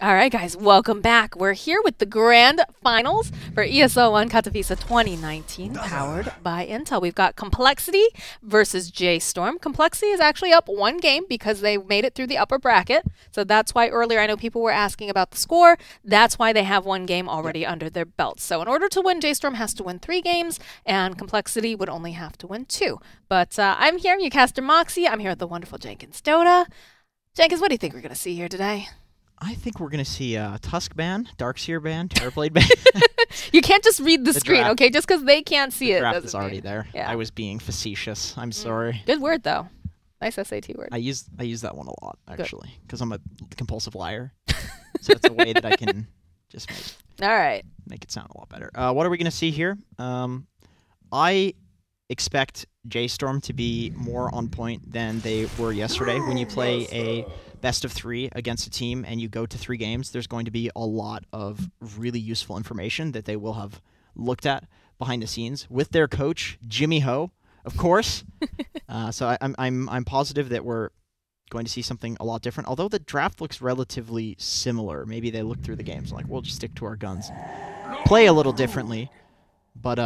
All right, guys, welcome back. We're here with the grand finals for ESL One Katowice 2019, powered by Intel. We've got compLexity versus J.Storm. compLexity is actually up one game because they made it through the upper bracket. So that's why earlier I know people were asking about the score. That's why they have one game already under their belts. So in order to win, J.Storm has to win 3 games, and compLexity would only have to win 2. But I'm here, Ucaster Moxie. I'm here with the wonderful Jenkins Dota. Jenkins, what do you think we're going to see here today? I think we're going to see Tusk ban, Darkseer ban, Terrorblade ban. You can't just read the screen, draft. okay? Just because they can't see it draft doesn't is already mean. there. Yeah. I was being facetious. I'm sorry. Good word, though. Nice SAT word. I use that one a lot, actually, because I'm a compulsive liar. So it's a way that I can just make it sound a lot better. What are we going to see here? I expect J.Storm to be more on point than they were yesterday. When you play a best of 3 against a team and you go to 3 games, there's going to be a lot of really useful information that they will have looked at behind the scenes with their coach, Jimmy Ho, of course. So I'm positive that we're going to see something a lot different. Although the draft looks relatively similar, maybe they look through the games like, we'll just stick to our guns, play a little differently. But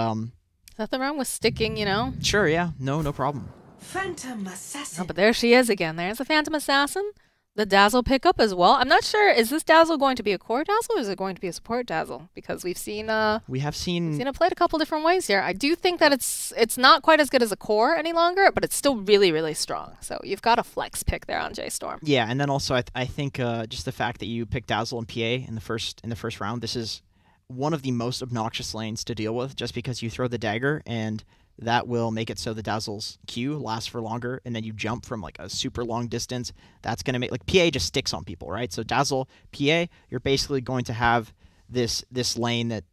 nothing wrong with sticking, you know? Sure, yeah, no problem. Phantom Assassin. Oh, but there she is again. There's the Phantom Assassin. The Dazzle pickup as well. I'm not sure, is this Dazzle going to be a core Dazzle or is it going to be a support Dazzle? Because we've seen we've seen it played a couple different ways here. I do think that it's not quite as good as a core any longer, but it's still really, really strong. So you've got a flex pick there on J.Storm. Yeah, and then also I think just the fact that you picked Dazzle and PA in the first round, this is one of the most obnoxious lanes to deal with, just because you throw the dagger and that will make it so the Dazzle's Q lasts for longer, and then you jump from like a super long distance. That's going to make, like, PA just sticks on people, right? So Dazzle, PA, you're basically going to have this lane that,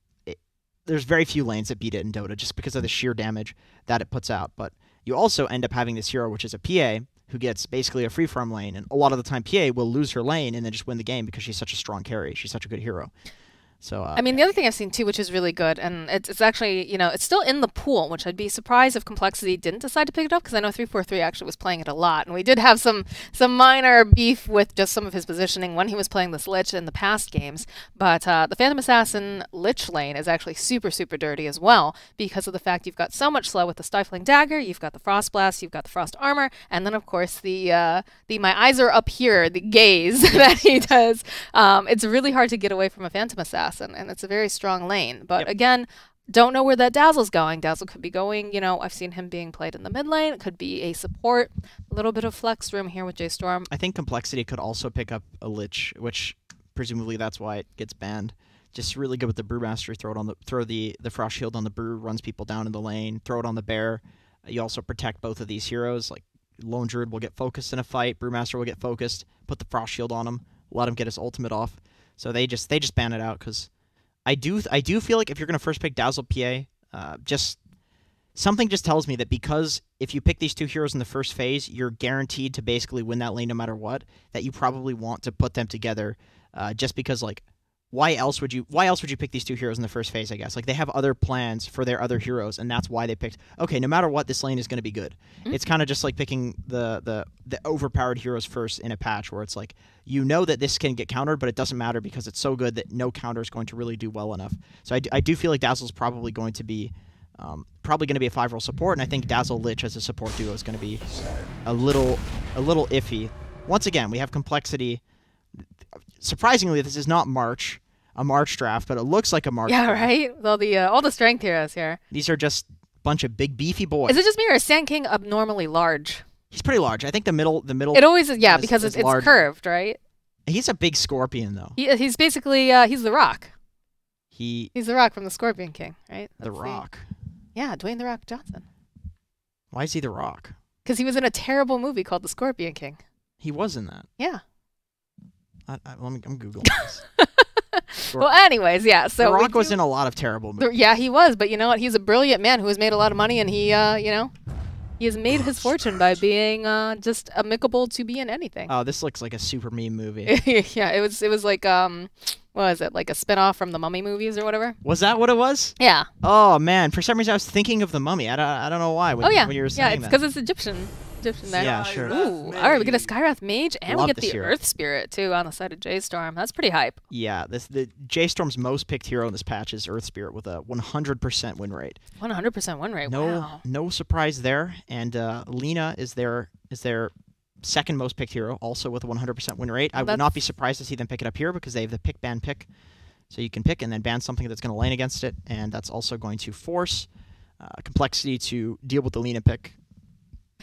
there's very few lanes that beat it in Dota just because of the sheer damage that it puts out. But you also end up having this hero, which is a PA, who gets basically a free farm lane, and a lot of the time PA will lose her lane and then just win the game because she's such a strong carry. She's such a good hero. So, I mean, the other thing I've seen, too, which is really good, and it's actually, you know, it's still in the pool, which I'd be surprised if compLexity didn't decide to pick it up, because I know 343 actually was playing it a lot, and we did have some minor beef with just some of his positioning when he was playing this Lich in the past games, but the Phantom Assassin Lich lane is actually super, super dirty as well, because of the fact you've got so much slow with the Stifling Dagger, you've got the Frost Blast, you've got the Frost Armor, and then, of course, the my eyes are up here, the gaze that he does. It's really hard to get away from a Phantom Assassin, and it's a very strong lane. But again, don't know where that Dazzle's going. Dazzle could be going, you know, I've seen him being played in the mid lane. It could be a support. A little bit of flex room here with J.Storm. I think compLexity could also pick up a Lich, which presumably that's why it gets banned. Just really good with the Brewmaster. Throw the Frost Shield on the Brew, runs people down in the lane. Throw it on the Bear. You also protect both of these heroes. Like, Lone Druid will get focused in a fight. Brewmaster will get focused. Put the Frost Shield on him. Let him get his ultimate off. So they just ban it out, because I do feel like if you're going to first pick Dazzle PA, something just tells me that because if you pick these 2 heroes in the first phase, you're guaranteed to basically win that lane no matter what, that you probably want to put them together, just because, like, why else would you pick these 2 heroes in the first phase, I guess? Like, they have other plans for their other heroes, and that's why they picked, okay, no matter what, this lane is going to be good. It's kind of just like picking the overpowered heroes first in a patch, where it's like, you know that this can get countered, but it doesn't matter because it's so good that no counter is going to really do well enough. So I do feel like Dazzle's probably going to be a 5-role support, and I think Dazzle Lich as a support duo is going to be a little iffy. Once again, we have compLexity. Surprisingly, this is not a March draft, but it looks like a March draft. Right? With all the strength heroes here. These are just a bunch of big, beefy boys. Is it just me, or is Sand King abnormally large? He's pretty large. I think the middle. It always is, yeah, because it's curved, right? He's a big scorpion, though. He's basically he's the Rock. He's the Rock from the Scorpion King, right? The Rock. Yeah, Dwayne the Rock Johnson. Why is he the Rock? Because he was in a terrible movie called The Scorpion King. He was in that. Yeah. I'm Googling this. Well, anyways, yeah. So The Rock was in a lot of terrible movies. Yeah, he was. But you know what? He's a brilliant man who has made a lot of money, and he, you know, he has made his fortune by being just amicable to be in anything. Oh, this looks like a super meme movie. Yeah, it was like what was it? Like a spinoff from the Mummy movies or whatever. Was that what it was? Yeah. Oh man, for some reason I was thinking of the Mummy. I don't know why. When you were saying it's because it's Egyptian Egyptian there. Yeah, sure. Ooh, all right, we get a Skywrath Mage, and Love we get this the hero. Earth Spirit, too, on the side of J.Storm. That's pretty hype. Yeah, the J.Storm's most picked hero in this patch is Earth Spirit with a 100% win rate. 100% win rate, No, wow. no surprise there. And Lina is their second most picked hero, also with a 100% win rate. I would not be surprised to see them pick it up here because they have the pick, ban, pick. So you can pick and then ban something that's going to lane against it, and that's also going to force compLexity to deal with the Lina pick.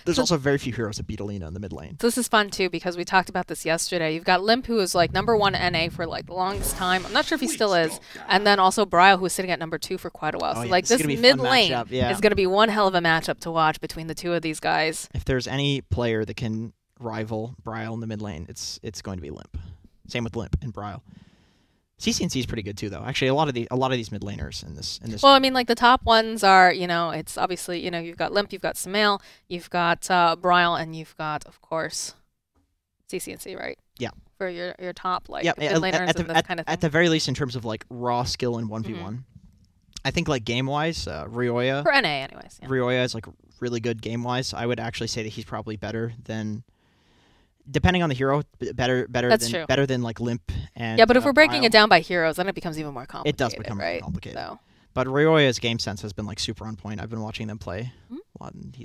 There's also very few heroes that beat Alina in the mid lane. So this is fun, too, because we talked about this yesterday. You've got Limp, who is, like, #1 NA for, like, the longest time. I'm not sure if he still is. And then also Bryle, who is sitting at #2 for quite a while. So, like, this mid lane is going to be one hell of a matchup to watch between the two of these guys. If there's any player that can rival Bryle in the mid lane, it's going to be Limp. Same with Limp and Bryle. CCNC is pretty good too, though. Actually, a lot of these mid laners in this. Well, I mean, like the top ones are, you know, it's obviously, you know, you've got Limp, you've got Samael, you've got Bryle, and you've got, of course, CCNC, right? Yeah. For your top like yeah, mid laners and this kind of thing. At the very least, in terms of like raw skill in 1v1, I think like game wise, Rioya. For NA, anyways. Yeah. Rioya is like really good game wise. I would actually say that he's probably better than. Depending on the hero, better than like Limp and yeah, but if we're breaking Bryle. it down by heroes, then it becomes even more complicated. It does become right? more complicated. So. But Rioya's game sense has been like super on point. I've been watching them play a lot, and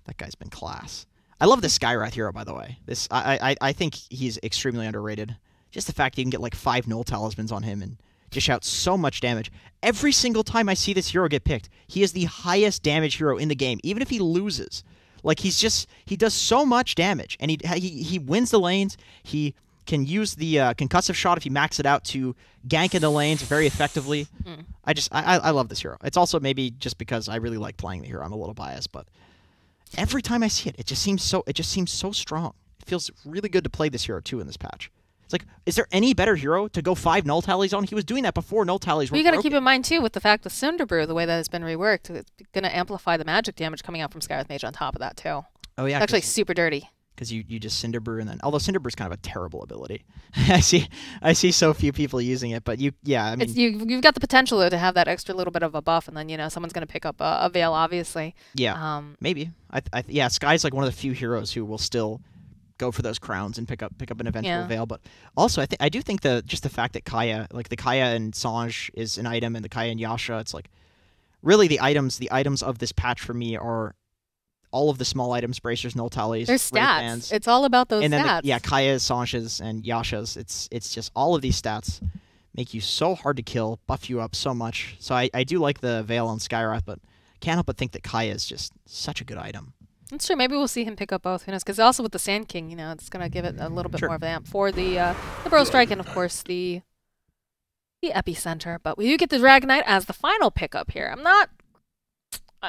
that guy's been class. I love this Skywrath hero, by the way. I think he's extremely underrated. Just the fact that you can get like 5 null talismans on him and dish out so much damage. Every single time I see this hero get picked, he is the highest damage hero in the game, even if he loses. Like he does so much damage, and he wins the lanes. He can use the concussive shot if you max it out to gank in the lanes very effectively. I love this hero. It's also maybe just because I really like playing the hero. I'm a little biased, but every time I see it, it just seems so strong. It feels really good to play this hero too in this patch. It's like, is there any better hero to go 5 null tallies on? He was doing that before null tallies were You got to broken. keep in mind, too, with the fact with Cinderbrew, the way that it's been reworked, it's going to amplify the magic damage coming out from Skywrath Mage on top of that, too. Oh, yeah. It's actually super dirty. Because you just Cinderbrew, and then... Although Cinderbrew's kind of a terrible ability. I see so few people using it, but I mean... You've got the potential, though, to have that extra little bit of a buff, and then, you know, someone's going to pick up a Veil, obviously. Yeah, maybe. Yeah, Sky's like one of the few heroes who will still... go for those crowns and pick up an eventual Veil, but also I do think just the fact that Kaya, like the Kaya and Sange is an item, and the Kaya and Yasha, it's like really the items of this patch for me are all of the small items, bracers, null tallies, their stats. It's all about those stats. And then Kaya's, Sange's, and Yasha's. It's just all of these stats make you so hard to kill, buff you up so much. So I do like the Veil on Skywrath, but can't help but think that Kaya is just such a good item. That's true. Maybe we'll see him pick up both. Who knows? Because also with the Sand King, you know, it's going to give it a little bit more of an amp for the Burrow Strike and, of course, the Epicenter. But we do get the Dragonite as the final pickup here. I'm not...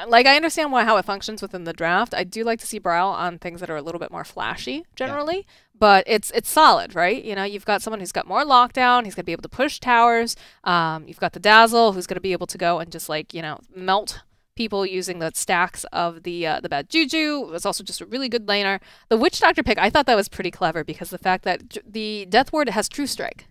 Like, I understand how it functions within the draft. I do like to see Bryle on things that are a little bit more flashy, generally. Yeah. But it's solid, right? You know, you've got someone who's got more lockdown. He's going to be able to push towers. You've got the Dazzle, who's going to be able to go and just, like, you know, melt people using the stacks of the bad juju. It's also just a really good laner. The Witch Doctor pick, I thought that was pretty clever because the fact that the Death Ward has True Strike.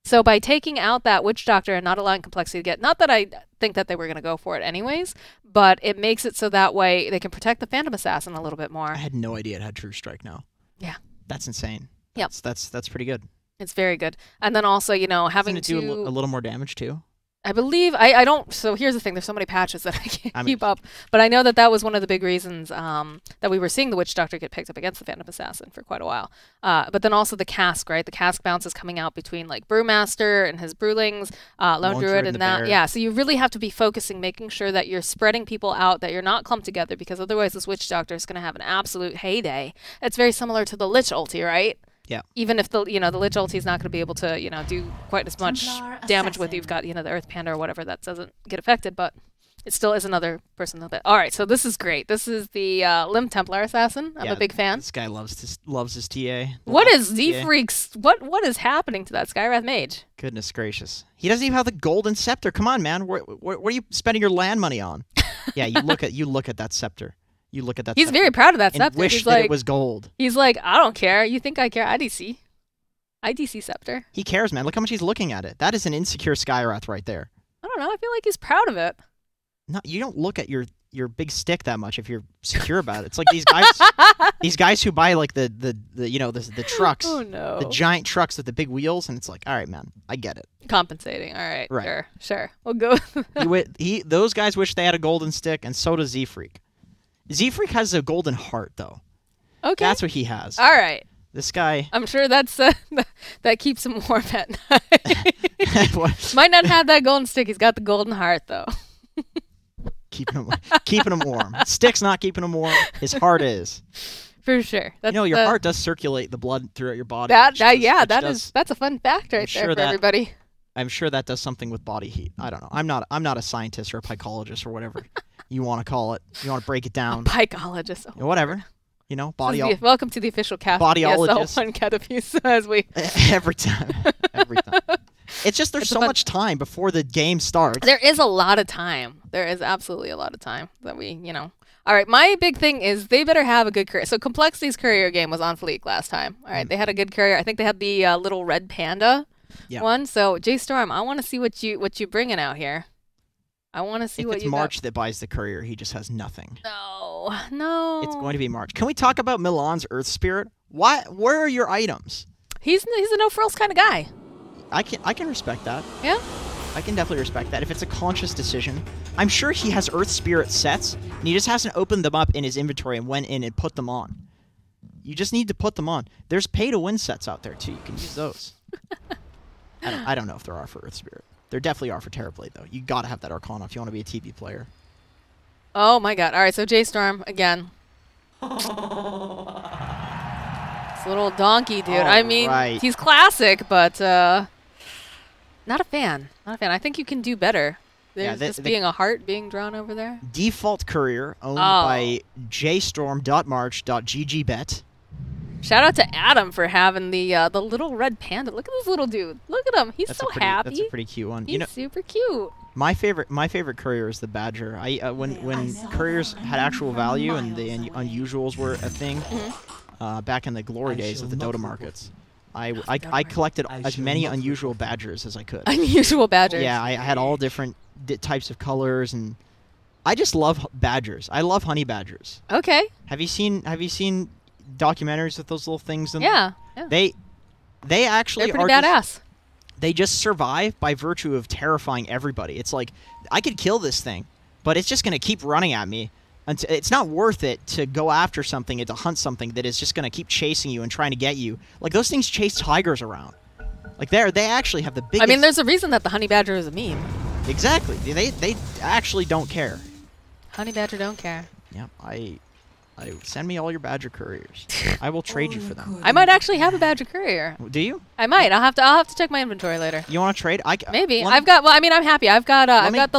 So by taking out that Witch Doctor and not allowing compLexity to get, not that I think that they were going to go for it anyways, but it makes it so that way they can protect the Phantom Assassin a little bit more. I had no idea it had True Strike now. Yeah. That's insane. Yep. That's pretty good. It's very good. And then also, you know, having Doesn't it do a little more damage too? I believe, I don't, so here's the thing, there's so many patches that I can't keep up, but I know that was one of the big reasons that we were seeing the Witch Doctor get picked up against the Phantom Assassin for quite a while. But then also the Cask, right? The Cask bounce is coming out between like Brewmaster and his Brewlings, Lone Druid and that. Yeah, so you really have to be focusing, making sure that you're spreading people out, that you're not clumped together, because otherwise this Witch Doctor is going to have an absolute heyday. It's very similar to the Lich ulti, right? Yeah. Even if the Lich ulti is not going to be able to, you know, do quite as much damage with you've got, you know, the Earth Panda or whatever that doesn't get affected, but it still is another person that. All right, so this is great. This is the Limb Templar Assassin. I'm a big fan. This guy loves his TA. What is Z-Freaks? What is happening to that Skywrath Mage? Goodness gracious. He doesn't even have the golden scepter. Come on, man. What are you spending your land money on? Yeah, you look at that scepter. You look at that. He's very proud of that scepter. Wish that it was gold. He's like, I don't care. You think I care? IDC scepter. He cares, man. Look how much he's looking at it. That is an insecure Skywrath right there. I don't know. I feel like he's proud of it. No, you don't look at your your big stick that much if you're secure about it. It's like these guys who buy like the you know the trucks, Oh no. the giant trucks with the big wheels, and it's like, all right, man, I get it. Compensating. All right. Right. Sure. We'll go. Those guys wish they had a golden stick, and so does Z-Freak. Z-Freak has a golden heart though. Okay. That's what he has. All right. This guy. I'm sure that's that keeps him warm at night. Might not have that golden stick. He's got the golden heart though. keeping him warm. Stick's not keeping him warm. His heart is. For sure. That's your heart does circulate the blood throughout your body. That's a fun fact right there for everybody. I'm sure that does something with body heat. I don't know. I'm not a scientist or a psychologist or whatever you want to call it. You want to break it down. A psychologist. Oh, whatever. You know, welcome to the official cast. Bodyologist. ESL One Katowice as we every time. It's just there's so much time before the game starts. There is a lot of time. There is absolutely a lot of time that we, All right, my big thing is they better have a good courier. So Complexity's courier game was on fleek last time. All right, they had a good courier. I think they had the little red panda one. So J.Storm, I want to see what you bringing out here. I want to see what you got. If it's March that buys the courier, he just has nothing. No. It's going to be March. Can we talk about Milan's Earth Spirit? Where are your items? He's a no frills kind of guy. I can respect that. Yeah? I can definitely respect that. If it's a conscious decision. I'm sure he has Earth Spirit sets, and he just hasn't opened them up in his inventory and went in and put them on. You just need to put them on. There's pay-to-win sets out there, too. You can use those. I don't know if there are for Earth Spirit. There definitely are for Terrorblade, though. You gotta have that Arcana if you want to be a TP player. Oh, my God. All right, so J.Storm, again. This little donkey, dude. I mean, he's classic, but not a fan. Not a fan. I think you can do better. There's just being a heart being drawn over there. Default courier owned by jstorm.march.ggbet. Shout out to Adam for having the little red panda. Look at this little dude. Look at him. He's so happy. That's a pretty cute one. He's super cute. My favorite courier is the Badger. When couriers had actual value and the unusuals were a thing, back in the glory days of the Dota markets, I collected as many unusual Badgers as I could. Unusual Badgers. Yeah, I had all different types of colors, and I just love Badgers. I love honey badgers. Okay. Have you seen documentaries with those little things? Yeah. They actually they're pretty badass. They just survive by virtue of terrifying everybody. It's like, I could kill this thing, but it's just going to keep running at me. It's not worth it to go after something and to hunt something that is just going to keep chasing you and trying to get you. Like, those things chase tigers around. Like, they actually have the biggest... I mean, there's a reason that the honey badger is a meme. Exactly. They actually don't care. Honey badger don't care. Yeah, send me all your badger couriers. I will trade you for them. I might actually have a badger courier. Do you? I might. I'll have to check my inventory later. You want to trade? Maybe. I'm happy. I've got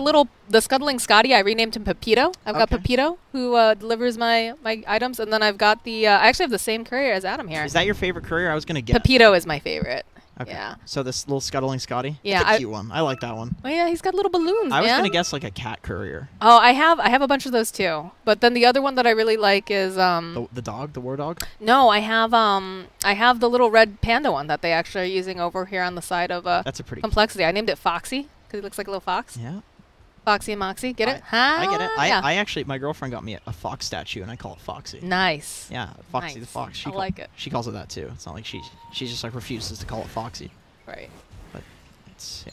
the scuttling Scotty. I renamed him Pepito. I've got Pepito who delivers my items, and then I've got the I actually have the same courier as Adam here. Is that your favorite courier? I was gonna guess. Pepito is my favorite. Okay. Yeah. So this little scuttling Scotty? Yeah. That's a cute one. I like that one. Oh yeah, he's got little balloons, I was going to guess like a cat courier. Oh, I have a bunch of those too. But then the other one that I really like is the dog, the war dog? No, I have the little red panda one that they actually are using over here on the side of That's a pretty Complexity. I named it Foxy because he looks like a little fox. Yeah. Foxy and Moxie, get it? I get it. Yeah. I actually, my girlfriend got me a fox statue, and I call it Foxy. Nice. Yeah, Foxy the fox. I like it. She calls it that too. It's not like she just like refuses to call it Foxy. Right. But it's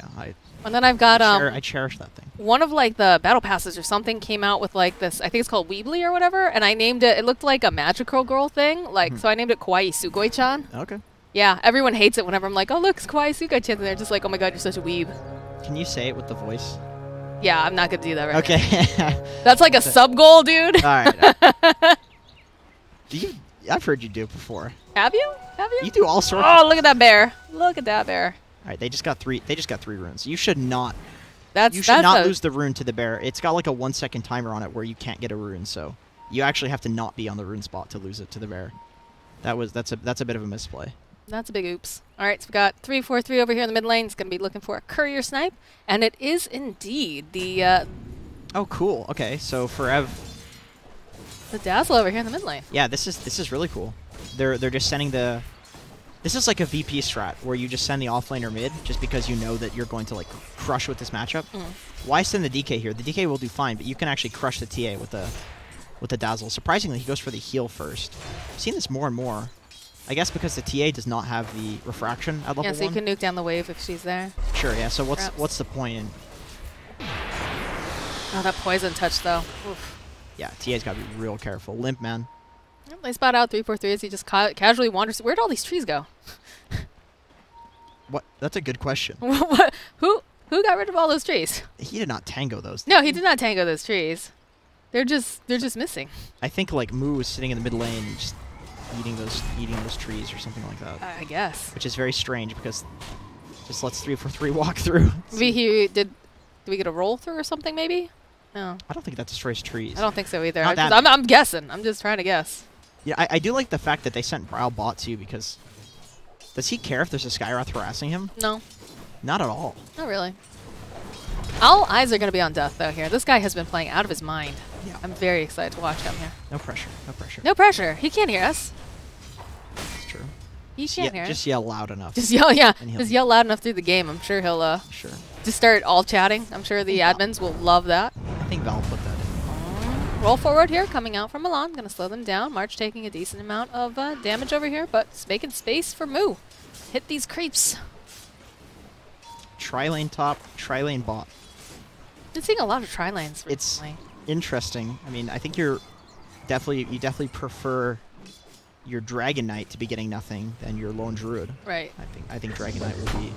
and then I've got I cherish that thing. One of like the battle passes or something came out with like this. I think it's called Weebly or whatever, and I named it. It looked like a magical girl thing, like so. I named it Kawaii Sugoi-chan. Okay. Yeah, everyone hates it whenever I'm like, oh look, it's Kawaii Sugoi-chan, and they're just like, oh my god, you're such a weeb. Can you say it with the voice? Yeah, I'm not gonna do that right Okay. now. That's like a sub goal, dude. All right. I've heard you do it before. Have you? Have you? You do all sorts. Oh, look at that bear! Look at that bear! All right, they just got three runes. You should not. You should not lose the rune to the bear. It's got like a 1 second timer on it where you can't get a rune, so you actually have to not be on the rune spot to lose it to the bear. That's a bit of a misplay. That's a big oops. All right, so we've got 3-4-3 over here in the mid lane. It's going to be looking for a courier snipe, and it is indeed the... Oh, cool. Okay, so the Dazzle over here in the mid lane. Yeah, this is really cool. They're just sending the This is like a VP strat where you just send the offlaner mid just because you know that you're going to like crush with this matchup. Why send the DK here? The DK will do fine, but you can actually crush the TA with the dazzle. Surprisingly, he goes for the heal first. I've seen this more and more. I guess because the TA does not have the refraction at level 1. Yeah, so you can nuke down the wave if she's there. Sure, yeah. So what's the point in... Oh, that poison touch, though. Oof. Yeah, TA's got to be real careful. Limp, man. Yep, they spot out 3-4-3 as he just casually wanders. Where'd all these trees go? What? That's a good question. What? Who got rid of all those trees? He did not tango those. No, he did not tango those trees. They're just missing. I think like Moo was sitting in the mid lane just eating those trees or something like that. I guess. Which is very strange because just lets 3-4-3 walk through. Did we get a roll through or something maybe? No. I don't think that destroys trees. I don't think so either. I'm guessing. I'm just trying to guess. Yeah, I do like the fact that they sent Brow bot too because does he care if there's a Skywrath harassing him? No. Not at all. Not really. All eyes are going to be on Death though here. This guy has been playing out of his mind. Yeah. I'm very excited to watch him here. No pressure. No pressure. No pressure. He can't hear us. That's true. He can't hear us. Just yell loud enough. Just yell, yeah. Just yell loud enough through the game. I'm sure he'll sure. just start all chatting. I'm sure the admins will love that. I think Val put that in. Roll forward here, coming out from Milan. Going to slow them down. March taking a decent amount of damage over here, but it's making space for Moo. Hit these creeps. Tri-lane top, tri-lane bot. Been seeing a lot of tri-lanes recently. It's interesting. I mean, I think you definitely prefer your Dragon Knight to be getting nothing than your Lone Druid. Right. I think Dragon Knight will be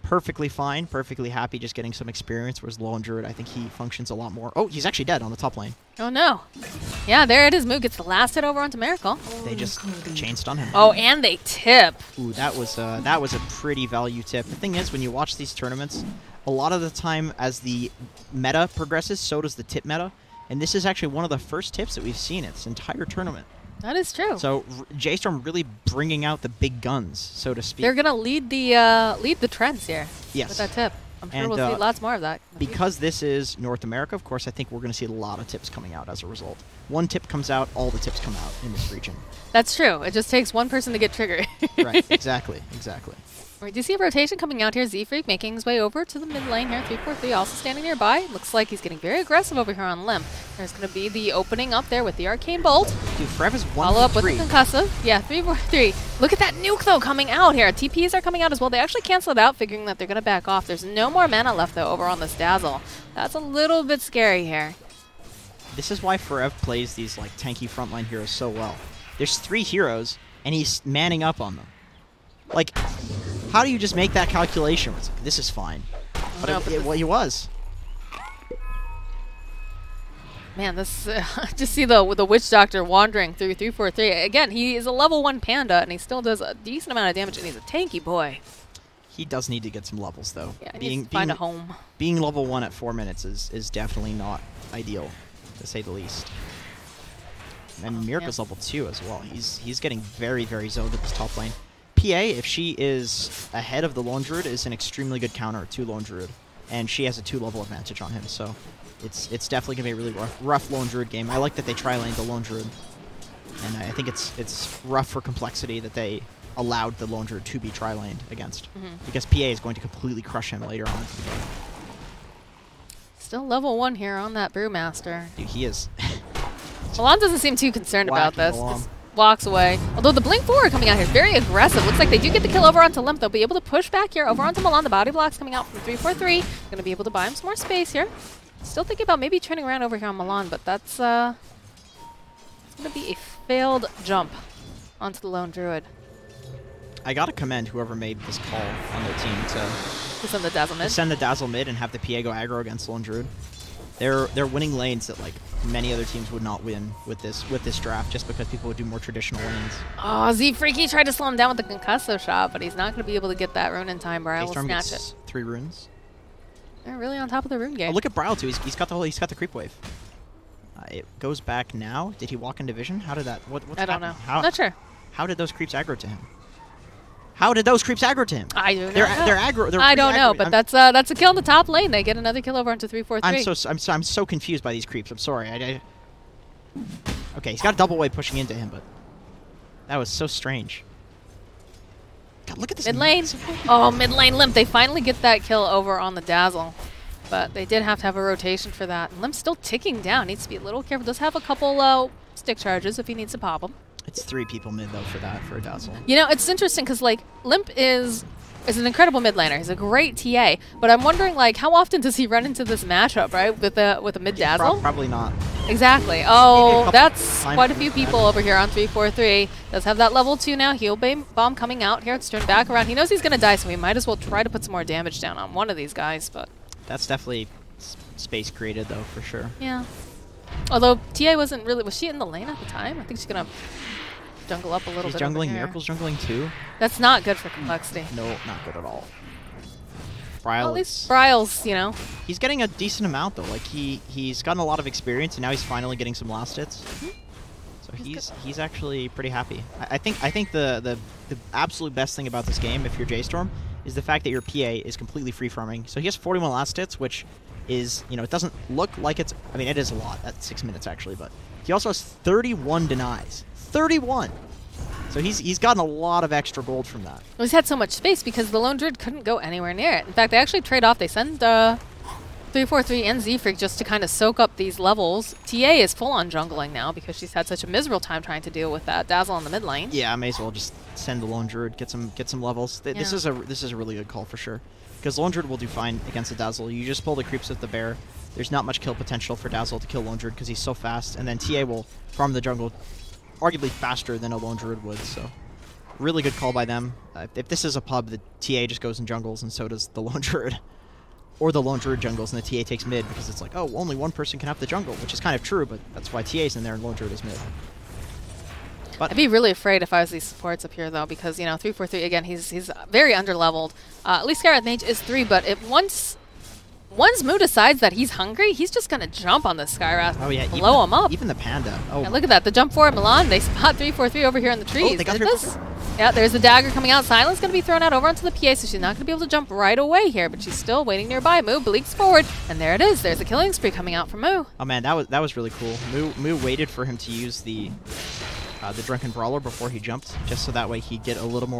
perfectly fine, perfectly happy just getting some experience, whereas Lone Druid, I think he functions a lot more. Oh, he's actually dead on the top lane. Oh, no. Yeah, there it is. Moo gets the last hit over onto Miracle. They just chain stun him. Oh, and they tip. Ooh, that was a pretty value tip. The thing is, when you watch these tournaments, a lot of the time as the meta progresses, so does the tip meta. And this is actually one of the first tips that we've seen in this entire tournament. That is true. So J.Storm really bringing out the big guns, so to speak. They're going to lead the trends here. Yes. With that tip. I'm sure we'll see lots more of that. Because this is North America, of course, I think we're going to see a lot of tips coming out as a result. One tip comes out, all the tips come out in this region. That's true. It just takes one person to get triggered. Right, exactly. Right, do you see a rotation coming out here? Z-Freak making his way over to the mid lane here. 3-4-3 also standing nearby. Looks like he's getting very aggressive over here on Limp. There's going to be the opening up there with the Arcane Bolt. Dude, Forever's 1-3. Follow up with the concussive. Yeah, 3-4-3. Look at that nuke, though, coming out here. TPs are coming out as well. They actually cancel it out, figuring that they're going to back off. There's no more mana left, though, over on this Dazzle. That's a little bit scary here. This is why Forev plays these like tanky frontline heroes so well. There's 3 heroes, and he's manning up on them. Like, how do you just make that calculation? It's like, this is fine. But he was. Man, this just see the Witch Doctor wandering through 3-4-3. Again, he is a level 1 panda, and he still does a decent amount of damage, and he's a tanky boy. He does need to get some levels, though. Yeah, he needs to find a home. Being level 1 at 4 minutes is definitely not ideal, to say the least. And Miracle's level 2 as well. He's getting very, very zoned at this top lane. PA, if she is ahead of the Lone Druid, is an extremely good counter to Lone Druid. And she has a 2-level advantage on him, so it's definitely going to be a really rough Lone Druid game. I like that they tri-lane the Lone Druid. And I think it's rough for complexity that they allowed the Lone Druid to be tri-laned against. Because PA is going to completely crush him later on in the game. Still level 1 here on that Brewmaster. Dude, he is... Milan doesn't seem too concerned about this. Just walks away. Although the blink forward coming out here is very aggressive. Looks like they do get the kill over onto Limp. They'll be able to push back here over onto Milan. The body block's coming out from 3-4-3. Going to be able to buy him some more space here. Still thinking about maybe turning around over here on Milan, but that's going to be a failed jump onto the Lone Druid. I gotta commend whoever made this call on their team to send the Dazzle mid. To send the Dazzle mid and have the PA go aggro against Lone Druid. They're winning lanes that like many other teams would not win with this draft, just because people would do more traditional lanes. Oh, Z-Freaky tried to slow him down with the concussive shot, but he's not going to be able to get that rune in time. Brile will snatch it. 3 runes. They're really on top of the rune game. Oh, look at Brile too. He's got the creep wave. It goes back now. Did he walk in division? How did that? What's I don't happening? know. Not sure. How did those creeps aggro to him? How did those creeps aggro to him? I don't know. They're aggro. I don't know, but that's a kill in the top lane. They get another kill over onto 3-4-3. I'm so confused by these creeps. I'm sorry. Okay, he's got a double wave pushing into him, but that was so strange. God, look at this Mid lane. Oh, mid lane Limp. They finally get that kill over on the Dazzle. But they did have to have a rotation for that. And Limp's still ticking down. Needs to be a little careful. Does have a couple stick charges if he needs to pop them. It's 3 people mid, though, for a Dazzle. You know, it's interesting because, like, Limp is an incredible mid laner. He's a great TA. But I'm wondering, like, how often does he run into this matchup, right, with a mid Dazzle? Probably not. Exactly. Oh, that's quite a few people over here on 343. Does have that level 2 now. Heal bomb coming out here. It's turned back around. He knows he's going to die, so he might as well try to put some more damage down on one of these guys. But that's definitely space created, though, for sure. Yeah. Although TA wasn't really... Was she in the lane at the time? I think she's going to jungle up a little bit. He's jungling. Miracle's jungling, too. That's not good for complexity. No, not good at all. Well, at least Bryle's, you know. He's getting a decent amount, though. Like, he's gotten a lot of experience, and now he's finally getting some last hits. So he's actually pretty happy. I think the absolute best thing about this game, if you're J.Storm, is the fact that your PA is completely free farming. So he has 41 last hits, which is, you know, it doesn't look like it's... I mean, it is a lot. That's 6 minutes, actually. But he also has 31 denies. 31! So he's gotten a lot of extra gold from that. Well, he's had so much space because the Lone Druid couldn't go anywhere near it. In fact, they actually trade off. They send 343 and Z-Freak just to kind of soak up these levels. TA is full-on jungling now because she's had such a miserable time trying to deal with that Dazzle on the mid lane. Yeah, I may as well just send the Lone Druid, get some levels. Yeah. This is a really good call for sure. Because Lone Druid will do fine against the Dazzle. You just pull the creeps with the bear. There's not much kill potential for Dazzle to kill Lone Druid because he's so fast. And then TA will farm the jungle arguably faster than a Lone Druid would, so really good call by them. If this is a pub, the TA just goes and jungles, and so does the Lone Druid. Or the Lone Druid jungles, and the TA takes mid, because it's like, oh, only one person can have the jungle, which is kind of true, but that's why TA's in there and Lone Druid is mid. But I'd be really afraid if I was these supports up here, though, because, you know, 343, again, he's very underleveled. At least Skywrath Mage is 3, but if once Moo decides that he's hungry, he's just going to jump on the Skywrath, blow him up. Even the Panda. Oh, yeah, look at that. The jump forward Milan. They spot 343 over here in the trees. Oh, they got this? Yeah, there's the dagger coming out. Silence going to be thrown out over onto the PA, so she's not going to be able to jump right away here, but she's still waiting nearby. Moo bleaks forward, and there it is. There's a killing spree coming out from Moo. Oh, man, that was really cool. Moo waited for him to use the Drunken Brawler before he jumped, just so that way he'd get a little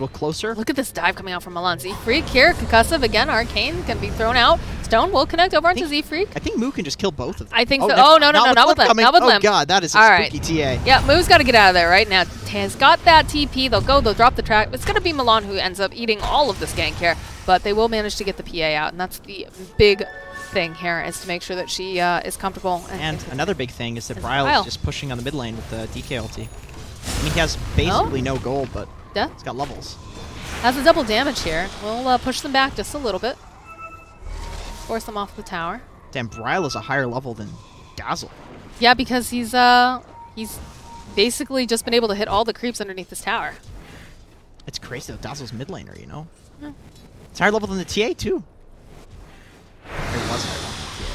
closer. Look at this dive coming out from Milan. Z-Freak here, concussive again. Arcane can be thrown out. Stone will connect over onto Z-Freak. I think Moo can just kill both of them. I think so. Oh, no, not with Limp. Not with Limp. Oh, God, that is a spooky TA. Yeah, Moo's got to get out of there right now. Has got that TP. They'll drop the track. It's going to be Milan who ends up eating all of this gank here, but they will manage to get the PA out, and that's the big thing here, is to make sure that she is comfortable. And another big thing is that Bryle is just pushing on the mid lane with the DK ulti. I mean, he has basically no gold, but he's got levels. Has a double damage here. We'll push them back just a little bit. Force them off the tower. Damn, Bryle is a higher level than Dazzle. Yeah, because he's basically just been able to hit all the creeps underneath this tower. It's crazy that Dazzle's mid laner, you know? Yeah. It's higher level than the TA, too. It was higher level than the TA.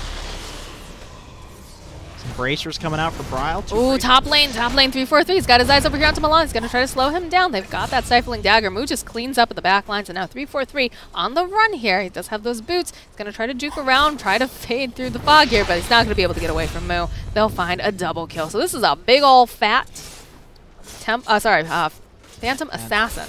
Some bracers coming out for Bryle. Ooh, top lane 343. He's got his eyes over here onto Milan. He's going to try to slow him down. They've got that stifling dagger. Moo just cleans up at the back lines, and now 343 on the run here. He does have those boots. He's going to try to juke around, try to fade through the fog here, but he's not going to be able to get away from Moo. They'll find a double kill. So this is a big old fat Phantom Assassin.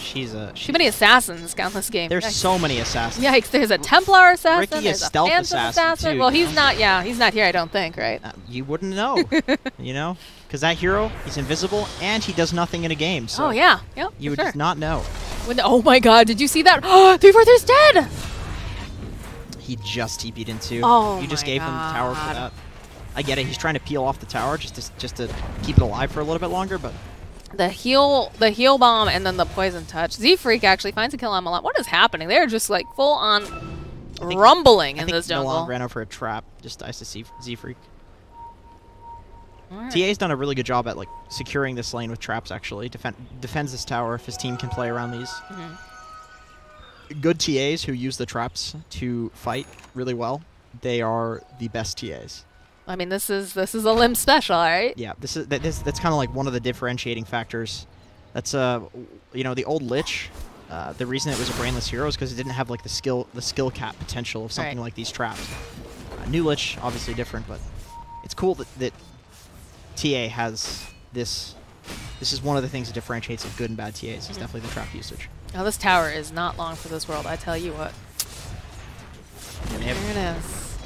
Too many assassins on this game. There's so many assassins. Yikes, there's a Templar assassin, Ricky there's is a stealth Phantom assassin. too, Well, he's not here, I don't think, right? You wouldn't know, you know? Because that hero, he's invisible, and he does nothing in a game, so yeah. Yep, you would just not know. Oh my god, did you see that? Oh, 343's dead! He just TP'd into. Oh, you just gave him the tower for that. I get it, he's trying to peel off the tower just to keep it alive for a little bit longer, but... The heal bomb and then the poison touch. Z-Freak actually finds a kill on Milan. What is happening? They're just like full on rumbling in this jungle. Milan ran over a trap, just dies to Z-Freak. Right. TA's done a really good job at like securing this lane with traps, actually. Defends this tower if his team can play around these. Good TAs who use the traps to fight really well, they are the best TAs. I mean, this is a Limp special, right? Yeah, that's kind of like one of the differentiating factors. That's you know, the old Lich. The reason it was a brainless hero is because it didn't have like the skill cap potential of something like these traps. New Lich, obviously different, but it's cool that TA has this This is one of the things that differentiates a good and bad TAs. Is definitely the trap usage. Oh, this tower is not long for this world, I tell you what. There it is.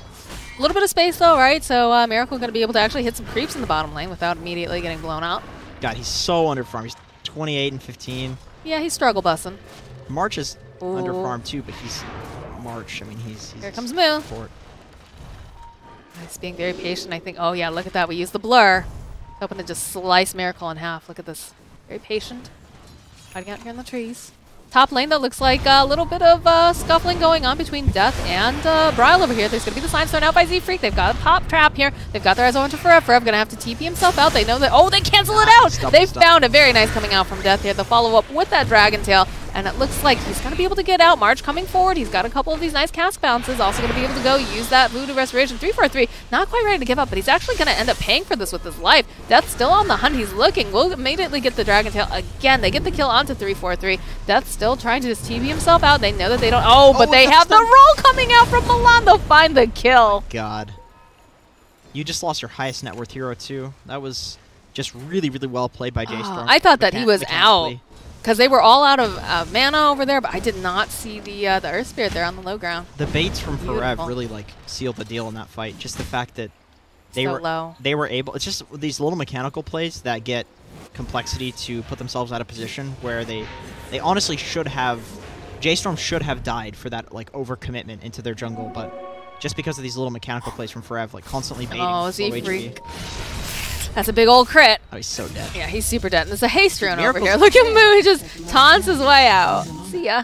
A little bit of space though, right? So Miracle going to be able to actually hit some creeps in the bottom lane without immediately getting blown out. God, he's so underfarmed. He's 28 and 15. Yeah, he's struggle bussing. March is underfarmed too, but he's March. I mean, he's here comes Moo. Support. He's being very patient, I think. Oh yeah, look at that. We used the blur. Hoping to just slice Miracle in half. Look at this. Very patient. Hiding out here in the trees. Top lane, though, looks like a little bit of scuffling going on between Death and Bryle over here. There's going to be the signs thrown out by Z-Freak. They've got a pop trap here. They've got their eyes on to Forever. Forever going to have to TP himself out. They know that. Oh, they cancel it out. They found a very nice coming out from Death here. The follow-up with that Dragon Tail. And it looks like he's going to be able to get out. March coming forward. He's got a couple of these nice cast bounces. Also going to be able to go use that Voodoo Restoration. 3-4-3. Not quite ready to give up, but he's actually going to end up paying for this with his life. Death's still on the hunt. He's looking. Will immediately get the Dragon Tail again. They get the kill onto 3-4-3. Death's still trying to just TP himself out. They know that they don't. Oh, but they have the roll coming out from Milan. They'll find the kill. God. You just lost your highest net worth hero, too. That was just really, really well played by J.Storm. I thought that he was out. Because they were all out of mana over there, but I did not see the Earth Spirit there on the low ground. The baits from Forev really sealed the deal in that fight. Just the fact that they were able. It's just these little mechanical plays that get compLexity to put themselves out of position where they honestly should have. J.Storm should have died for that overcommitment into their jungle, but just because of these little mechanical plays from Forev, constantly baiting. Oh, Z-Freak. That's a big old crit. Oh, he's so dead. Yeah, he's super dead. And there's a haste rune over here. Look at Moo. He just taunts his way out. See ya.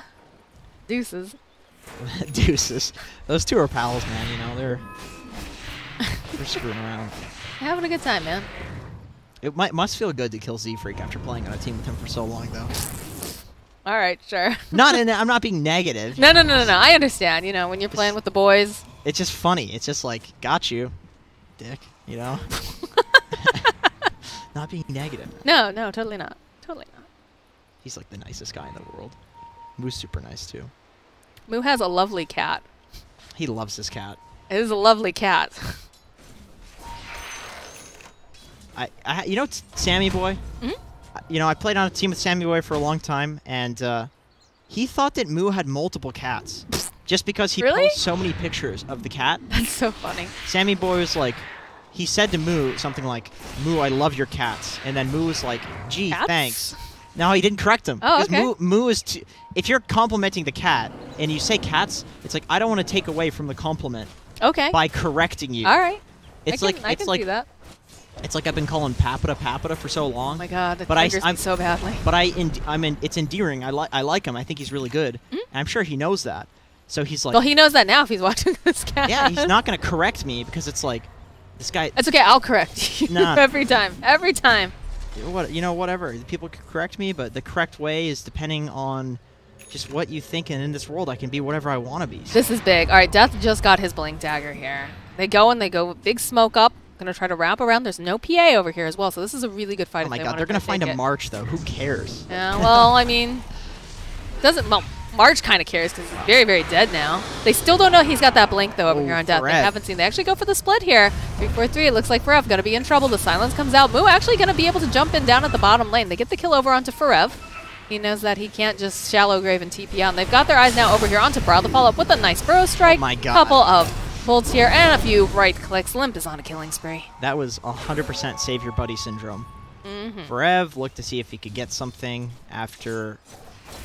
Deuces. Deuces. Those two are pals, man. You know, they're screwing around. Having a good time, man. It must feel good to kill Z-Freak after playing on a team with him for so long, though. All right, sure. I'm not being negative. No. I understand. You know, when you're playing with the boys. It's just funny. It's just got you, dick. You know. Not being negative. No, totally not. Totally not. He's the nicest guy in the world. Moo's super nice too. Moo has a lovely cat. He loves his cat. It is a lovely cat. You know Sammy Boy? Mm-hmm. You know, I played on a team with Sammy Boy for a long time, and he thought that Moo had multiple cats. Just because he posts so many pictures of the cat. That's so funny. Sammy Boy was he said to Moo something like, "Moo, I love your cats," and then Moo was like, "Gee, thanks." No, he didn't correct him. Oh, okay. Moo is if you're complimenting the cat and you say cats, it's I don't want to take away from the compliment. Okay. By correcting you. All right. It's I can see that. It's I've been calling Papita for so long. Oh my God, that triggers me so badly. But it's endearing. I like him. I think he's really good. Mm-hmm. And I'm sure he knows that. So he's well, he knows that now if he's watching this cat. Yeah, he's not going to correct me because it's this guy. It's okay. I'll correct you every time. Every time. Whatever. People can correct me, but the correct way is depending on just what you think. And in this world, I can be whatever I want to be. So. This is big. All right, Death just got his Blink Dagger here. They go with big smoke up. Going to try to wrap around. There's no PA over here as well, so this is a really good fight. Oh my God, they're going to find a March, though. Who cares? Yeah, well, I mean, March kind of cares because he's very, very dead now. They still don't know he's got that blink, though, over here on Death. They haven't seen. They actually go for the split here. 3-4-3. It looks like Forev going to be in trouble. The silence comes out. Moo actually going to be able to jump in down at the bottom lane. They get the kill over onto Forev. He knows that he can't just shallow grave and TP out. And they've got their eyes now over here onto Brawl. The follow-up with a nice Burrow Strike. Oh my God. Couple of bolts here and a few right clicks. Limp is on a killing spree. That was 100% save your buddy syndrome. Mm-hmm. Forev looked to see if he could get something after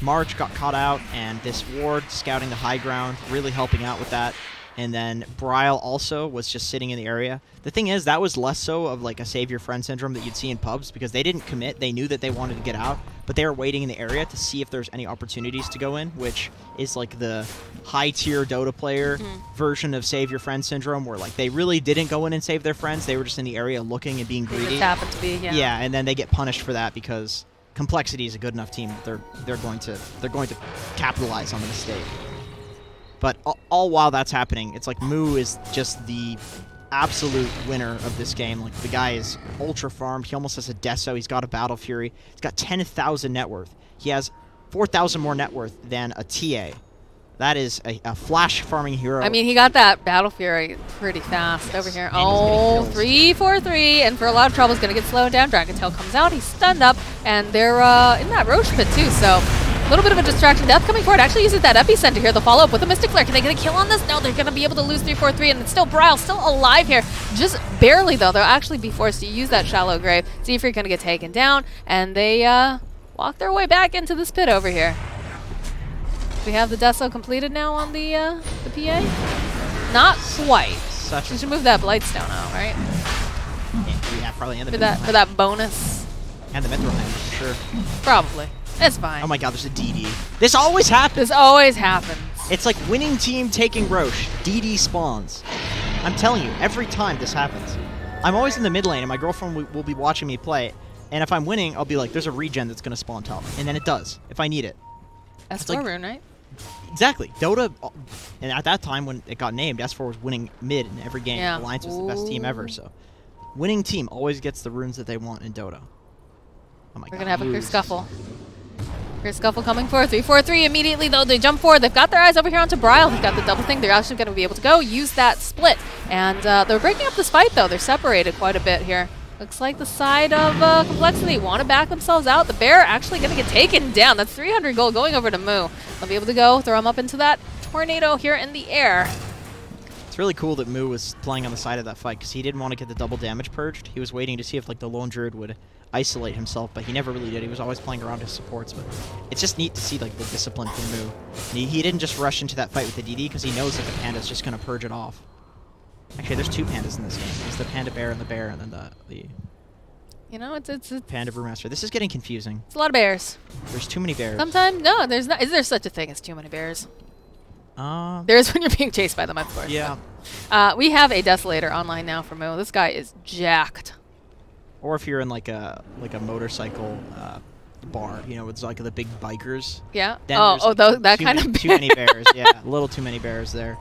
March got caught out, and this ward scouting the high ground, really helping out with that. And then Bryle also was just sitting in the area. The thing is, that was less so of a save your friend syndrome that you'd see in pubs because they didn't commit. They knew that they wanted to get out, but they were waiting in the area to see if there's any opportunities to go in, which is the high-tier Dota player version of save your friend syndrome where they really didn't go in and save their friends. They were just in the area looking and being greedy. It just happened to be, yeah. Yeah, and then they get punished for that because compLexity is a good enough team that they're going to capitalize on the mistake. But all while that's happening, it's Moo is just the absolute winner of this game. The guy is ultra farmed. He almost has a Deso. He's got a Battle Fury. He's got 10,000 net worth. He has 4,000 more net worth than a TA. That is a flash farming hero. I mean, he got that Battle Fury pretty fast over here. And Oh, he's 3-4-3, and for a lot of trouble, is going to get slowed down. Dragon Tail comes out, he's stunned up, and they're in that Roche pit too, so a little bit of a distraction. Death coming forward, actually uses that Epicenter here. They'll follow up with a Mystic Flare. Can they get a kill on this? No, they're going to be able to lose 3-4-3, and it's still Bryle, still alive here. Just barely, though. They'll actually be forced to use that Shallow Grave. See if you're going to get taken down, and they walk their way back into this pit over here. We have the Deso completed now on the PA? Not quite. We should move that Blightstone out, right? Yeah, probably. And the for that bonus. And the Mithril Hand, for sure. Probably. It's fine. Oh my god, there's a DD. This always happens. This always happens. It's like winning team taking Roche. DD spawns. I'm telling you, every time this happens. I'm always in the mid lane, and my girlfriend will be watching me play. And if I'm winning, I'll be like, there's a regen that's going to spawn top. And then it does, if I need it. S4 like, rune, right? Exactly. Dota, and at that time when it got named, S4 was winning mid in every game. Yeah. Alliance was the best team ever, so. Winning team always gets the runes that they want in Dota. Oh my god. We're going to have a Clear Scuffle. Clear Scuffle coming for 3-4-3 immediately, though. They jump forward. They've got their eyes over here onto Bryle. He's got the double thing. They're actually going to be able to go use that split. And they're breaking up this fight, though. They're separated quite a bit here. Looks like the side of compLexity want to back themselves out. The Bear actually going to get taken down. That's 300 gold going over to Moo. They'll be able to go throw him up into that tornado here in the air. It's really cool that Moo was playing on the side of that fight because he didn't want to get the double damage purged. He was waiting to see if like the Lone Druid would isolate himself, but he never really did. He was always playing around his supports, but it's just neat to see like the discipline from Moo. He didn't just rush into that fight with the DD because he knows that the Panda's just going to purge it off. Actually, there's two Pandas in this game. There's the Panda Bear and the Bear, and then the you know, it's Panda Brewmaster. This is getting confusing. It's a lot of bears. There's too many bears. Sometimes, no, there's not. Is there such a thing as too many bears? There is when you're being chased by them, of course. Yeah. We have a Desolator online now for Moo. This guy is jacked. Or if you're in like a motorcycle bar, you know, it's like the big bikers. Yeah. Then that kind of bear. Too many bears. Yeah, a little too many bears there.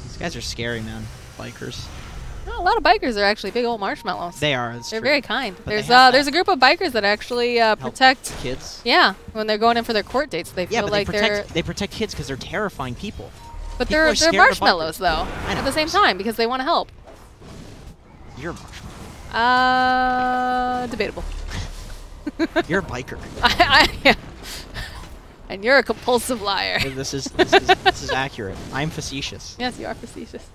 These guys are scary, man. Bikers. No, a lot of bikers are actually big old marshmallows. They are. They're very kind. But there's a group of bikers that actually protect kids. Yeah, when they're going in for their court dates, they feel like they protect kids because they're terrifying people. But they're marshmallows though. At the same time because they want to help. You're a marshmallow. Debatable. You're a biker. I am. And you're a compulsive liar. This is accurate. I'm facetious. Yes, you are facetious.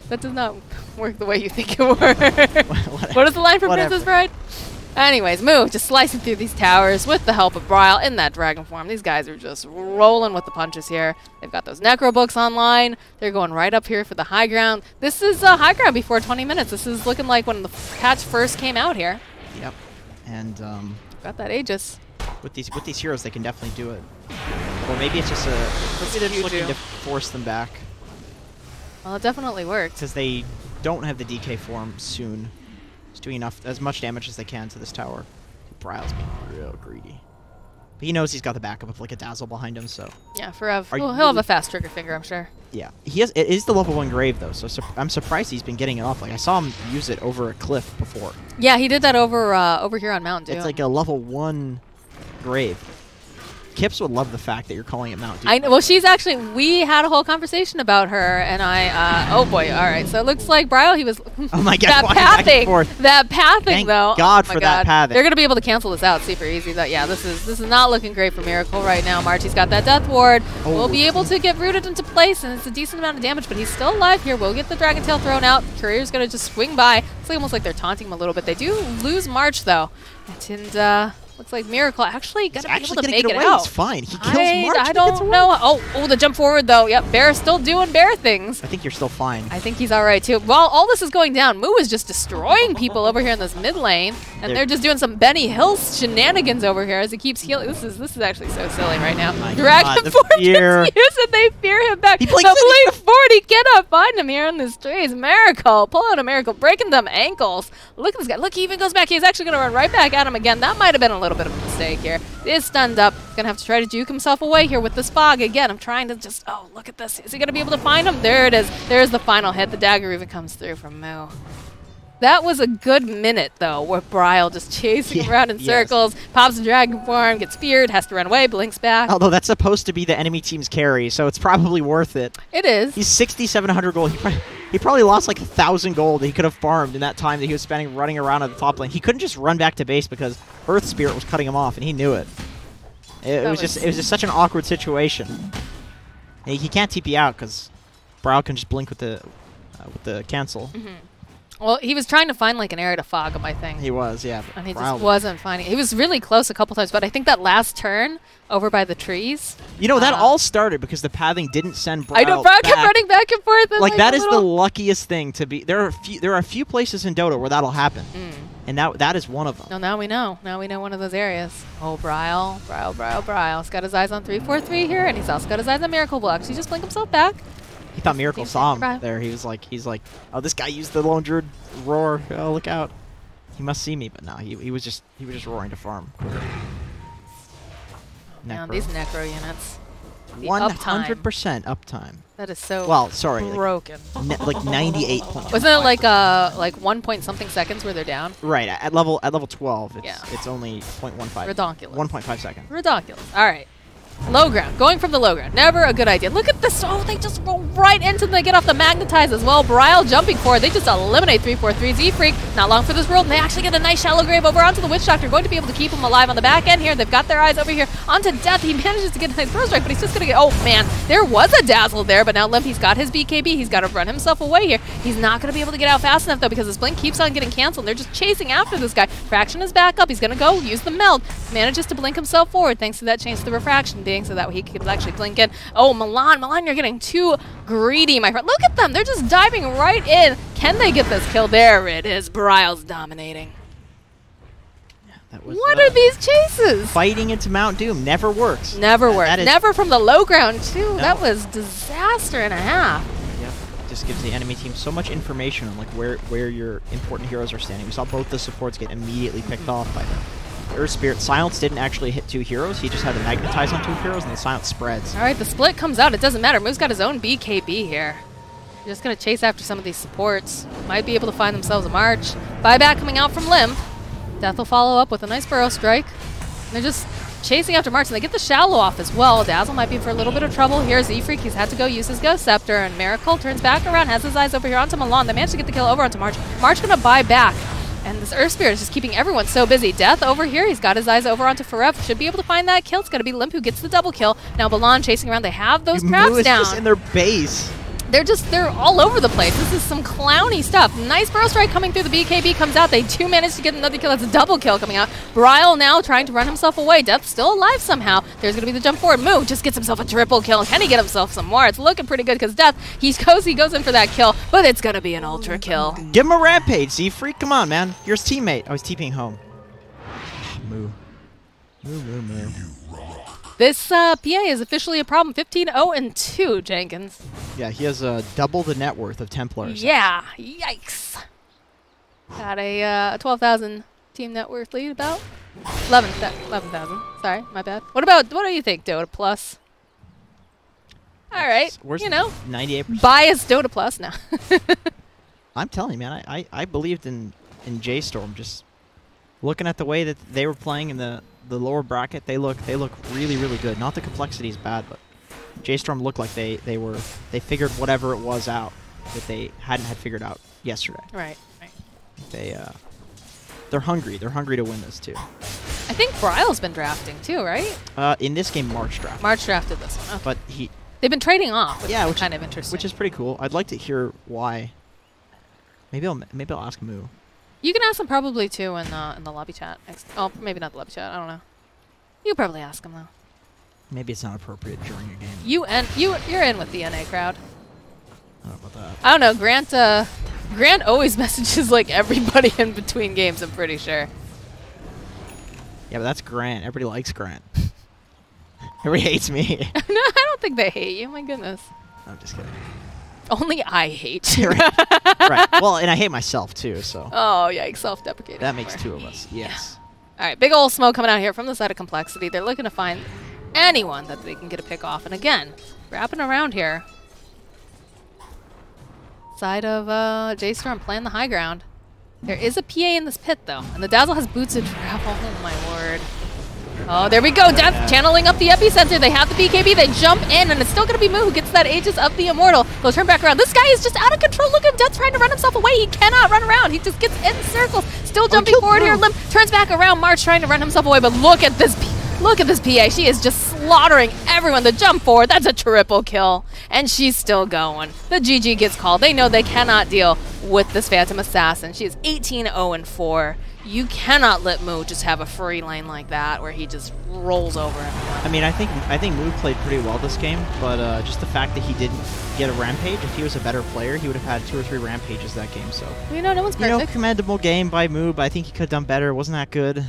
That does not work the way you think it works. What is the line from Princess Bride? Anyways, Moo just slicing through these towers with the help of Bryle in that dragon form. These guys are just rolling with the punches here. They've got those necro books online. They're going right up here for the high ground. This is high ground before 20 minutes. This is looking like when the patch first came out here. Yep. And got that Aegis. With these heroes, they can definitely do it. Or maybe it's just looking to force them back. Well, it definitely works. Because they don't have the DK form soon. Just doing as much damage as they can to this tower. Bryle's being real greedy. But he knows he's got the backup of like a Dazzle behind him, so. Yeah, forever. He'll have a fast trigger finger, I'm sure. Yeah. It is the level 1 grave though, so I'm surprised he's been getting it off. Like I saw him use it over a cliff before. Yeah, he did that over here on Mountain Dew. It's like a level 1 grave. Kips would love the fact that you're calling it Mount Dew. Well, she's actually, we had a whole conversation about her, and oh boy, all right. So it looks like Bryle, he was, oh my God, that pathing Thank though. God for that pathing. They're going to be able to cancel this out super easy. Though. Yeah, this is not looking great for Miracle right now. Marty's got that Death Ward. We'll be able to get rooted into place, and it's a decent amount of damage, but he's still alive here. We'll get the Dragon Tail thrown out. Courier's going to just swing by. It's almost like they're taunting him a little bit. They do lose March though, and looks like Miracle actually going to be able to make it out. He's fine. He kills March. I don't know. Oh, the jump forward though. Yep, Bear's still doing bear things. I think you're still fine. I think he's all right too. While all this is going down, Moo is just destroying people over here in this mid lane, and they're just doing some Benny Hill shenanigans over here as he keeps healing. This is actually so silly right now. Dragon Forge gets used and they fear him back. The Blink 40 cannot find him here in this trees. Miracle, pull out a Miracle, breaking them ankles. Look at this guy. Look, he even goes back. He's actually going to run right back at him again. That might have been a little bit of a mistake here. He is stunned up. Gonna have to try to juke himself away here with this fog again. I'm trying to just, oh, look at this. Is he gonna be able to find him? There it is. There's the final hit. The dagger even comes through from Moo. That was a good minute, though, with Bryle just chasing around in circles, pops the Dragon Form, gets feared, has to run away, blinks back. Although that's supposed to be the enemy team's carry, so it's probably worth it. It is. He's 6,700 gold. He probably lost like 1,000 gold that he could have farmed in that time that he was spending running around at the top lane. He couldn't just run back to base because Earth Spirit was cutting him off, and he knew it. It was just such an awkward situation. And he can't TP out because Bryle can just blink with the cancel. Well, he was trying to find like an area to fog him, I think. He was, yeah. And he just wasn't finding it. He was really close a couple times, but I think that last turn over by the trees. You know, that all started because the pathing didn't send Bryle I know, Bryle kept running back and forth. And like that is the luckiest thing to be. There are a few places in Dota where that'll happen. And that is one of them. No, now we know. Now we know one of those areas. Oh, Bryle. He's got his eyes on 343 here, and he's also got his eyes on Miracle Blocks. He just blinked himself back. He thought Miracle saw him there. He's like, oh, this guy used the Lone Druid roar. Oh, look out. He must see me, but no, he was just roaring to farm. Man, these Necro units. 100% uptime. That is so broken. Like 98.5. Wasn't it like 1 point something seconds where they're down? Right, at level 12, it's only 0.15. Ridiculous. 1.5 seconds. Ridiculous. All right. Low ground. Going from the low ground. Never a good idea. Look at this. Oh, they just roll right into them. They get off the magnetize as well. Bryle jumping forward. They just eliminate 343 Z-Freak. Not long for this world. And they actually get a nice shallow grave over onto the Witch Doctor. Going to be able to keep him alive on the back end here. They've got their eyes over here onto Death. He manages to get a nice throw strike, but he's just going to get... Oh, man. There was a dazzle there, but now Limpy's got his BKB. He's got to run himself away here. He's not going to be able to get out fast enough, though, because his blink keeps on getting canceled. They're just chasing after this guy. Fraction is back up. He's going to go use the meld. Manages to blink himself forward thanks to that change to the refraction being so that he could actually blink in. Oh, Milan, you're getting too greedy, my friend. Look at them. They're just diving right in. Can they get this kill? There it is. Bryle's dominating. Yeah, what are these chases? Fighting into Mount Doom never works. Never works. Never from the low ground, too. No. That was disaster and a half. Yep. It just gives the enemy team so much information on like where your important heroes are standing. We saw both the supports get immediately picked off by them. Earth Spirit. Silence didn't actually hit 2 heroes. He just had to magnetize on 2 heroes, and the Silence spreads. All right, the split comes out. It doesn't matter. Moo's got his own BKB here. You're just going to chase after some of these supports. Might be able to find themselves a March. Buyback coming out from Limp. Death will follow up with a nice Burrow Strike. And they're just chasing after March, and they get the Shallow off as well. Dazzle might be for a little bit of trouble. Here's Z-Freak. He's had to go use his Ghost Scepter, and Miracle turns back around, has his eyes over here onto Milan. They managed to get the kill over onto March. March going to buy back. And this Earth Spirit is just keeping everyone so busy. Death over here. He's got his eyes over onto Forev. Should be able to find that kill. It's going to be Limp who gets the double kill. Now Milan chasing around. They have those crabs down. Just in their base. They're all over the place. This is some clowny stuff. Nice Burrow Strike coming through. The BKB comes out. They do manage to get another kill. That's a double kill coming out. Bryle now trying to run himself away. Death still alive somehow. There's going to be the jump forward. Moo just gets himself a triple kill. Can he get himself some more? It's looking pretty good because Death, he goes in for that kill, but it's going to be an ultra kill. Give him a rampage, Z-Freak. Come on, man. You're his teammate. I was TPing home. Moo. Moo. This PA is officially a problem. 15-0-2, Jenkins. Yeah, he has double the net worth of Templars. Yeah, yikes. Got a 12,000 team net worth lead about. 11,000. Sorry, my bad. What do you think, Dota Plus? All right, you know, 98%. Biased Dota Plus now. I'm telling you, man, I believed in J.Storm. Just looking at the way that they were playing in the lower bracket, they look really, really good. Not the complexity is bad, but J.Storm looked like they figured whatever it was out that they hadn't figured out yesterday. Right. They're hungry. They're hungry to win this too. I think Bryle's been drafting too, right? In this game, March drafted. March drafted this one. Okay. But they've been trading off, which is which kind of interesting. Which is pretty cool. I'd like to hear why. Maybe I'll ask Moo. You can ask him probably too in the lobby chat. Oh, maybe not the lobby chat. I don't know. You could probably ask him though. Maybe it's not appropriate during a game. You're in with the NA crowd. I don't know about that. I don't know. Grant always messages like everybody in between games. I'm pretty sure. Yeah, but that's Grant. Everybody likes Grant. Everybody hates me. No, I don't think they hate you. My goodness. I'm just kidding. Only I hate you. Right. Well, and I hate myself too, so. Oh, yikes. Self-deprecating. That makes 2 of us. Yes. Yeah. All right. Big old smoke coming out here from the side of complexity. They're looking to find anyone that they can get a pick off. And again, wrapping around here. Side of J.Storm playing the high ground. There is a PA in this pit, though, and the Dazzle has boots of travel. Oh, my word. Oh, there we go. Death channeling up the epicenter. They have the BKB. They jump in, and it's still going to be Moo who gets that Aegis of the Immortal. They'll turn back around. This guy is just out of control. Look at Death trying to run himself away. He cannot run around. He just gets in circles. Still jumping forward here. Limp turns back around. March trying to run himself away, but look at this PA. She is just slaughtering everyone. The jump forward, that's a triple kill. And she's still going. The GG gets called. They know they cannot deal with this Phantom Assassin. She is 18-0-4. You cannot let Moo just have a free lane like that where he just rolls over everyone. I mean, I think Moo played pretty well this game, but just the fact that he didn't get a rampage, if he was a better player, he would have had 2 or 3 rampages that game. So no one's perfect. You know, commendable game by Moo, but I think he could have done better. It wasn't that good.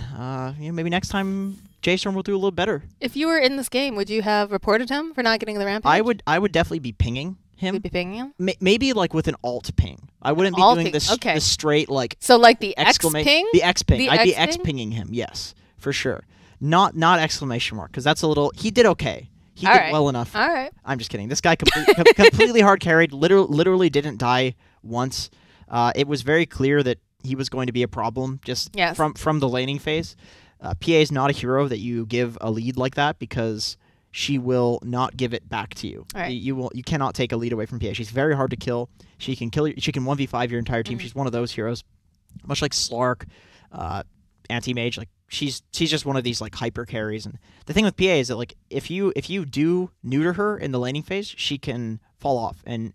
Maybe next time J.Storm will do a little better. If you were in this game, would you have reported him for not getting the rampage? I would definitely be pinging him. You'd be pinging him? Maybe like with an alt ping. I wouldn't be doing this straight like. So like the X ping? The X ping. I'd be X pinging him. Yes, for sure. Not exclamation mark, because that's a little. He did okay. He did well enough. All right. I'm just kidding. This guy completely hard carried. Literally didn't die once. It was very clear that he was going to be a problem just from the laning phase. PA is not a hero that you give a lead like that, because she will not give it back to you. Right. You cannot take a lead away from PA. She's very hard to kill. She can 1v5 your entire team. She's one of those heroes, much like Slark, anti-mage. Like she's just one of these like hyper carries. And the thing with PA is that like if you do neuter her in the laning phase, she can fall off, and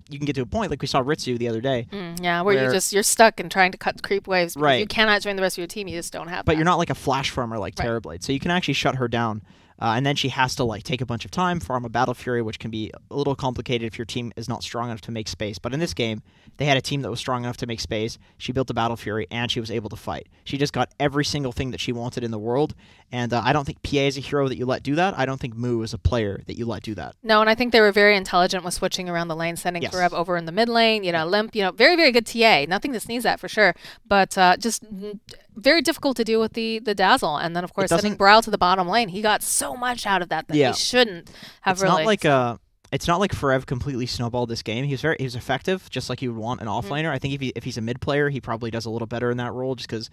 you can get to a point like we saw Ritsu the other day. Where you're stuck and trying to cut creep waves. Right. You cannot join the rest of your team. You just don't have. But you're not like a flash farmer like Terrorblade, so you can actually shut her down. And then she has to like take a bunch of time, farm a Battle Fury, which can be a little complicated if your team is not strong enough to make space. But in this game, they had a team that was strong enough to make space. She built a Battle Fury, and she was able to fight. She just got every single thing that she wanted in the world. And I don't think PA is a hero that you let do that. I don't think Moo is a player that you let do that. No, and I think they were very intelligent with switching around the lane, sending Farev over in the mid lane. Limp, very, very good TA. Nothing to sneeze at for sure. But just very difficult to deal with the Dazzle. And then, of course, sending Brow to the bottom lane. He got so much out of that he shouldn't have really. It's not like Farev completely snowballed this game. He was effective, just like you would want an offlaner. I think if he's a mid player, he probably does a little better in that role, just because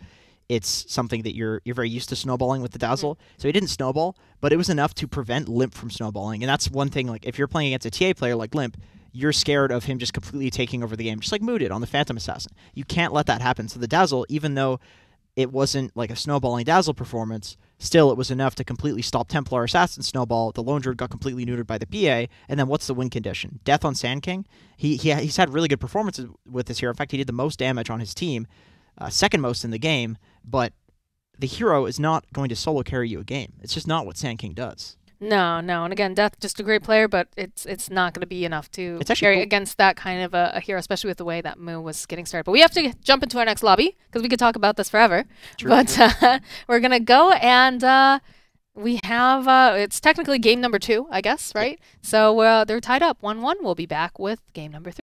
it's something that you're very used to snowballing with the Dazzle. So he didn't snowball, but it was enough to prevent Limp from snowballing. And that's one thing, like if you're playing against a TA player like Limp, you're scared of him just completely taking over the game, just like Moo did on the Phantom Assassin. You can't let that happen. So the Dazzle, even though it wasn't like a snowballing Dazzle performance, still it was enough to completely stop Templar Assassin snowball. The Lone Druid got completely neutered by the PA, and then what's the win condition? Death on Sand King? He's had really good performances with this hero. In fact, he did the most damage on his team, second most in the game, but the hero is not going to solo carry you a game. It's just not what Sand King does. No. And again, Death, just a great player, but it's not going to be enough to carry against that kind of a hero, especially with the way that Moo was getting started. But we have to jump into our next lobby, because we could talk about this forever. True. We're going to go, and we have, it's technically game number 2, I guess, right? So they're tied up 1-1. We'll be back with game number 3.